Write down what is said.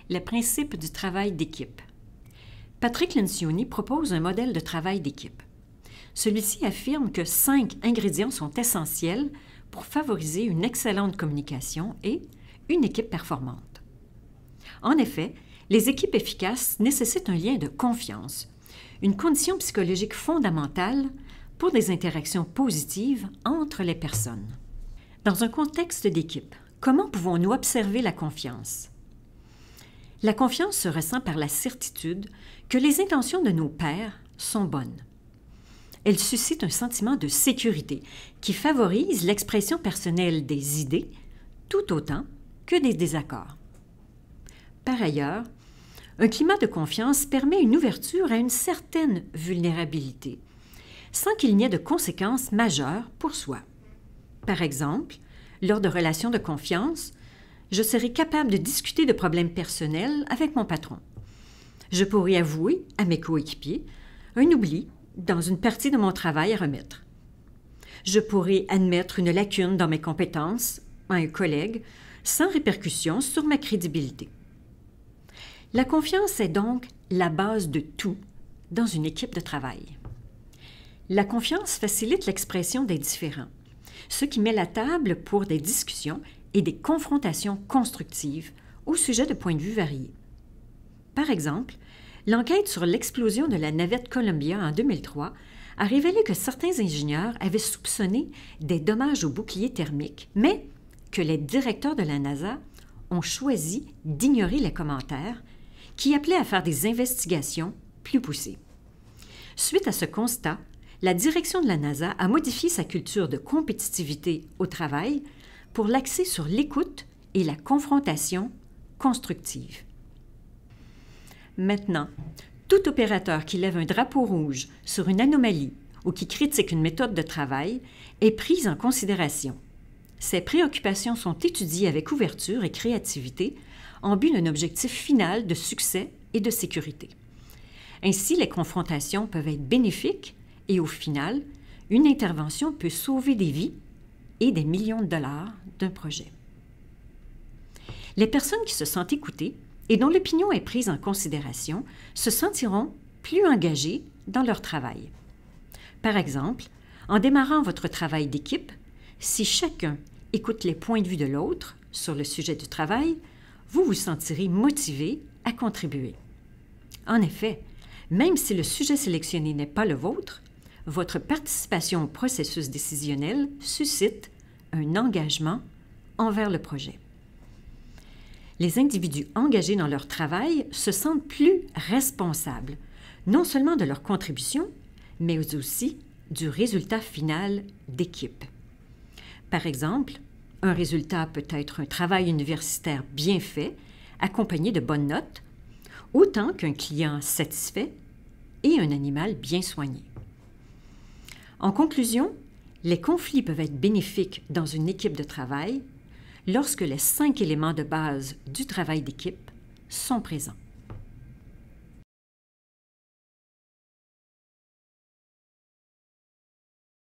les principes du travail d'équipe. Patrick Lencioni propose un modèle de travail d'équipe. Celui-ci affirme que 5 ingrédients sont essentiels pour favoriser une excellente communication et une équipe performante. En effet, les équipes efficaces nécessitent un lien de confiance, une condition psychologique fondamentale pour des interactions positives entre les personnes. Dans un contexte d'équipe, comment pouvons-nous observer la confiance? La confiance se ressent par la certitude que les intentions de nos pairs sont bonnes. Elle suscite un sentiment de sécurité qui favorise l'expression personnelle des idées tout autant que des désaccords. Par ailleurs, un climat de confiance permet une ouverture à une certaine vulnérabilité, sans qu'il n'y ait de conséquences majeures pour soi. Par exemple, lors de relations de confiance, je serai capable de discuter de problèmes personnels avec mon patron. Je pourrai avouer à mes coéquipiers un oubli dans une partie de mon travail à remettre. Je pourrai admettre une lacune dans mes compétences à un collègue sans répercussion sur ma crédibilité. La confiance est donc la base de tout dans une équipe de travail. La confiance facilite l'expression des différends, ce qui met la table pour des discussions et des confrontations constructives au sujet de points de vue variés. Par exemple, l'enquête sur l'explosion de la navette Columbia en 2003 a révélé que certains ingénieurs avaient soupçonné des dommages au bouclier thermique, mais que les directeurs de la NASA ont choisi d'ignorer les commentaires qui appelaient à faire des investigations plus poussées. Suite à ce constat, la direction de la NASA a modifié sa culture de compétitivité au travail pour l'axer sur l'écoute et la confrontation constructive. Maintenant, tout opérateur qui lève un drapeau rouge sur une anomalie ou qui critique une méthode de travail est pris en considération. Ces préoccupations sont étudiées avec ouverture et créativité en but d'un objectif final de succès et de sécurité. Ainsi, les confrontations peuvent être bénéfiques et au final, une intervention peut sauver des vies et des millions de dollars d'un projet. Les personnes qui se sentent écoutées et dont l'opinion est prise en considération se sentiront plus engagées dans leur travail. Par exemple, en démarrant votre travail d'équipe, si chacun écoute les points de vue de l'autre sur le sujet du travail, vous vous sentirez motivé à contribuer. En effet, même si le sujet sélectionné n'est pas le vôtre, votre participation au processus décisionnel suscite un engagement envers le projet. Les individus engagés dans leur travail se sentent plus responsables, non seulement de leur contribution, mais aussi du résultat final d'équipe. Par exemple, un résultat peut être un travail universitaire bien fait, accompagné de bonnes notes, autant qu'un client satisfait et un animal bien soigné. En conclusion, les conflits peuvent être bénéfiques dans une équipe de travail lorsque les 5 éléments de base du travail d'équipe sont présents.